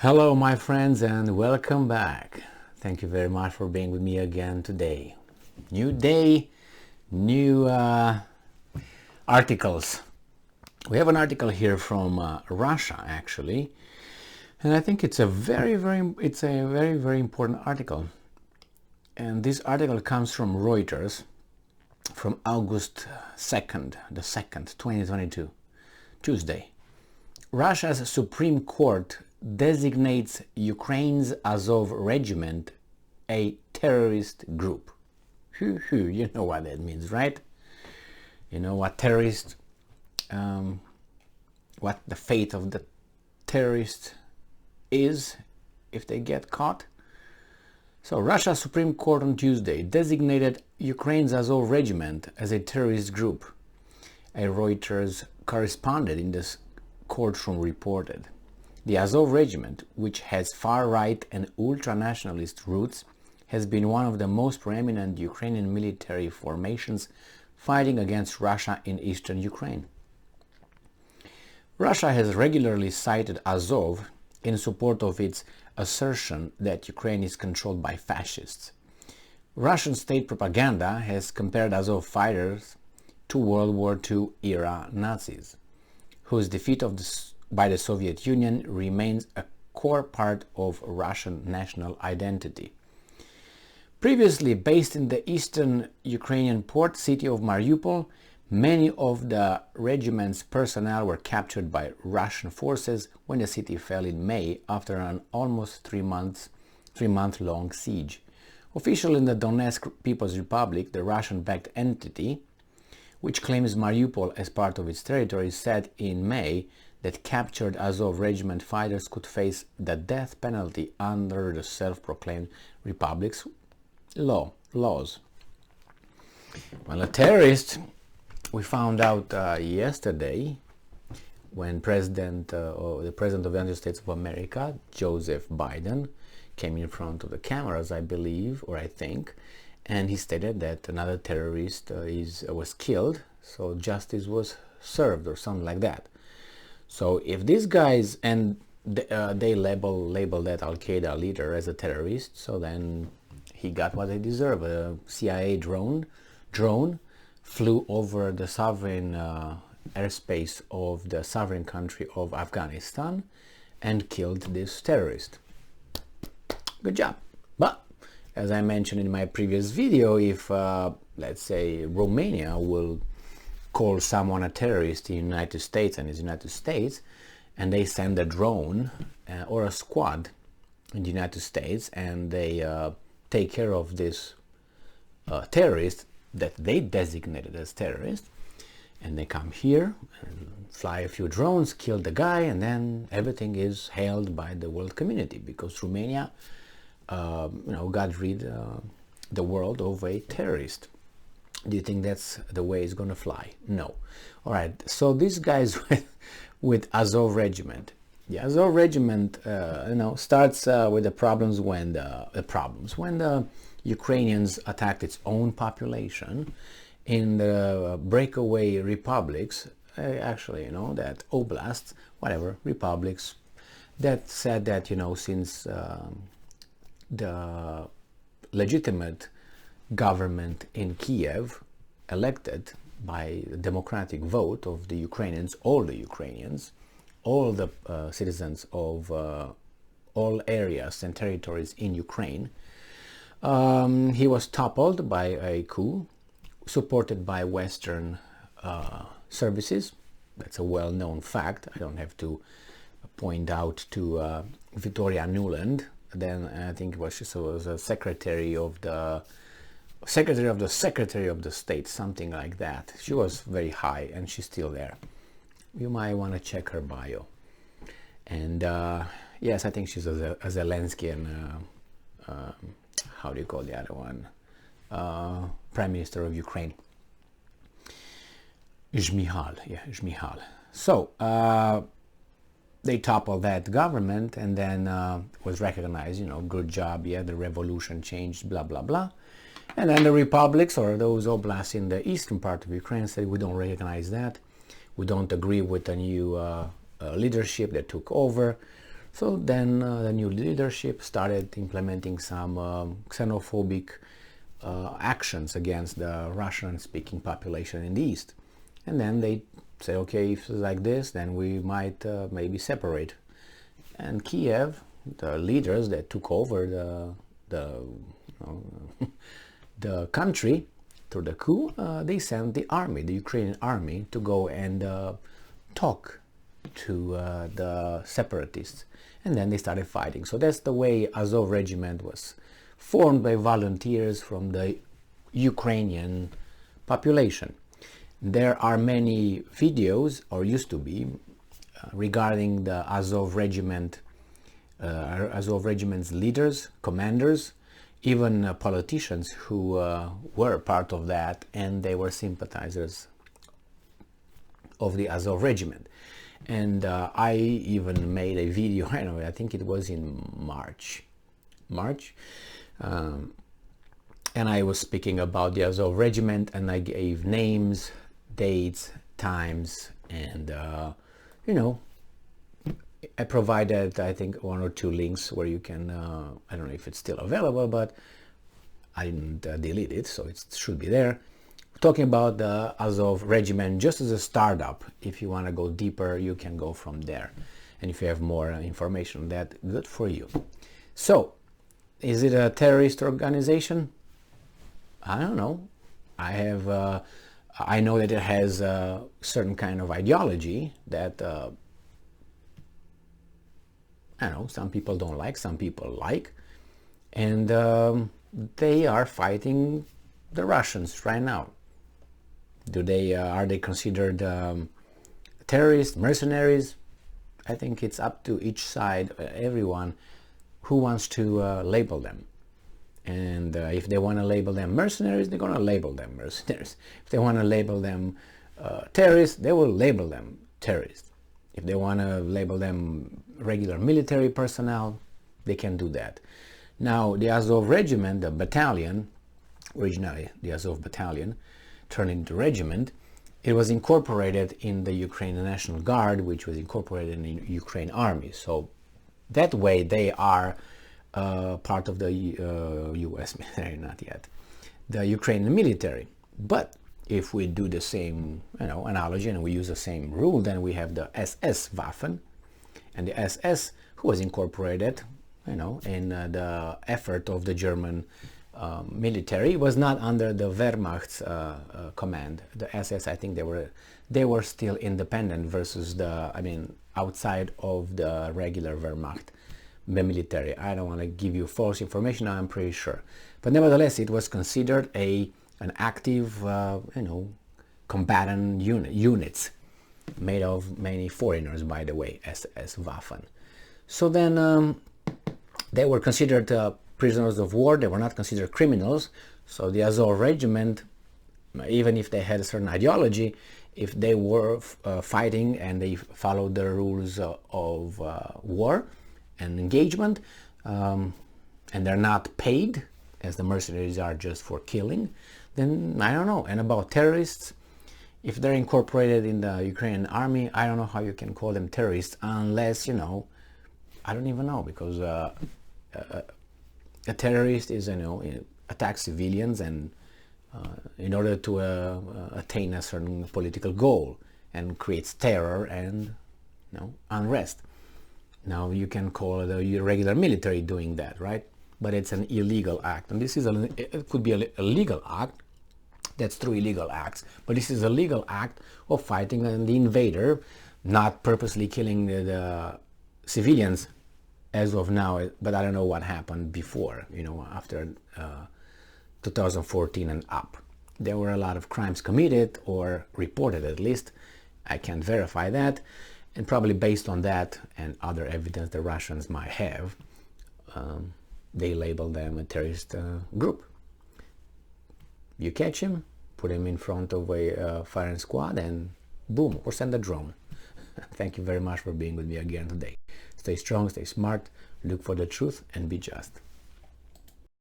Hello my friends and welcome back. Thank you very much for being with me again today. New day, new articles. We have an article here from Russia actually, and I think it's a very very important article. And this article comes from Reuters from August 2nd, 2022, Tuesday. Russia's Supreme Court designates Ukraine's Azov Regiment a terrorist group. You know what that means, right? You know what terrorist, what the fate of the terrorist is if they get caught. So Russia's Supreme Court on Tuesday designated Ukraine's Azov Regiment as a terrorist group, a Reuters correspondent in this courtroom reported. The Azov Regiment, which has far-right and ultra-nationalist roots, has been one of the most prominent Ukrainian military formations fighting against Russia in eastern Ukraine. Russia has regularly cited Azov in support of its assertion that Ukraine is controlled by fascists. Russian state propaganda has compared Azov fighters to World War II era Nazis, whose defeat by the Soviet Union remains a core part of Russian national identity. Previously based in the eastern Ukrainian port city of Mariupol, many of the regiment's personnel were captured by Russian forces when the city fell in May after an almost three-month-long siege. Official in the Donetsk People's Republic, the Russian-backed entity, which claims Mariupol as part of its territory, said in May that captured Azov Regiment fighters could face the death penalty under the self-proclaimed republic's laws. Well, a terrorist, we found out yesterday when the President of the United States of America, Joseph Biden, came in front of the cameras, I believe, or I think, and he stated that another terrorist was killed, so justice was served or something like that. So if these guys, and they label that Al-Qaeda leader as a terrorist, so then he got what he deserved. A CIA drone flew over the sovereign airspace of the sovereign country of Afghanistan and killed this terrorist. Good job. But as I mentioned in my previous video, if let's say Romania will call someone a terrorist in the United States and is United States, and they send a drone or a squad in the United States and they take care of this terrorist that they designated as terrorist, and they come here and fly a few drones, kill the guy, and then everything is hailed by the world community because Romania got rid the world of a terrorist. Do you think that's the way it's going to fly? No. All right. So these guys with Azov Regiment. The Azov Regiment, starts with the problems when the Ukrainians attacked its own population in the breakaway republics. That oblasts, whatever republics, that said that since the legitimate government in Kiev, elected by democratic vote of the Ukrainians, all the citizens of all areas and territories in Ukraine, he was toppled by a coup supported by Western services. That's a well-known fact. I don't have to point out to Victoria Nuland. Then I think it was a secretary of the Secretary of the State, something like that. She was very high and she's still there. You might want to check her bio. And yes, I think she's a Zelensky and how do you call the other one? Prime Minister of Ukraine. Zhmyhal. So they toppled that government and then was recognized, good job, the revolution changed, blah, blah, blah. And then the republics or those oblasts in the eastern part of Ukraine said, we don't recognize that. We don't agree with the new leadership that took over. So then the new leadership started implementing some xenophobic actions against the Russian-speaking population in the East. And then they say, okay, if it's like this, then we might maybe separate. And Kiev, the leaders that took over the country through the coup, they sent the army, the Ukrainian army, to go and talk to the separatists. And then they started fighting. So that's the way Azov Regiment was formed, by volunteers from the Ukrainian population. There are many videos, or used to be, regarding the Azov Regiment, Azov Regiment's leaders, commanders, even politicians who were part of that, and they were sympathizers of the Azov Regiment. And I even made a video, I think it was in March, and I was speaking about the Azov Regiment, and I gave names, dates, times, and I provided, I think, 1 or 2 links where you can, I don't know if it's still available, but I didn't delete it, so it should be there. Talking about the Azov Regiment just as a startup. If you want to go deeper, you can go from there. And if you have more information on that, good for you. So, is it a terrorist organization? I don't know. I know that it has a certain kind of ideology that I don't know, some people don't like, some people like, and they are fighting the Russians right now. Are they considered terrorists, mercenaries? I think it's up to each side, everyone who wants to label them. And if they want to label them mercenaries, they're going to label them mercenaries. If they want to label them terrorists, they will label them terrorists. If they want to label them regular military personnel, they can do that. Now, the Azov Regiment, the battalion, originally the Azov Battalion, turned into regiment, it was incorporated in the Ukrainian National Guard, which was incorporated in the Ukraine Army. So that way they are part of the US military, not yet, the Ukrainian military. But if we do the same analogy and we use the same rule, then we have the SS Waffen, and the SS, who was incorporated in the effort of the German military, was not under the Wehrmacht's command. The SS, I think they were still independent versus outside of the regular Wehrmacht military. I don't want to give you false information, I'm pretty sure. But nevertheless, it was considered an active, combatant units made of many foreigners, by the way, SS Waffen. So then they were considered prisoners of war. They were not considered criminals. So the Azov Regiment, even if they had a certain ideology, if they were fighting and they followed the rules of war and engagement, and they're not paid, as the mercenaries are just for killing, then I don't know. And about terrorists, if they're incorporated in the Ukrainian army, I don't know how you can call them terrorists unless, I don't even know, because a terrorist is, attacks civilians and in order to attain a certain political goal, and creates terror and unrest. Now you can call the regular military doing that, right? But it's an illegal act, and this is it could be a legal act. That's 3 illegal acts, but this is a legal act of fighting the invader, not purposely killing the civilians as of now. But I don't know what happened before, after 2014 and up. There were a lot of crimes committed, or reported at least. I can't verify that, and probably based on that and other evidence the Russians might have, they label them a terrorist group. You catch him, put him in front of a firing squad, and boom, or send a drone. Thank you very much for being with me again today. Stay strong, stay smart, look for the truth, and be just.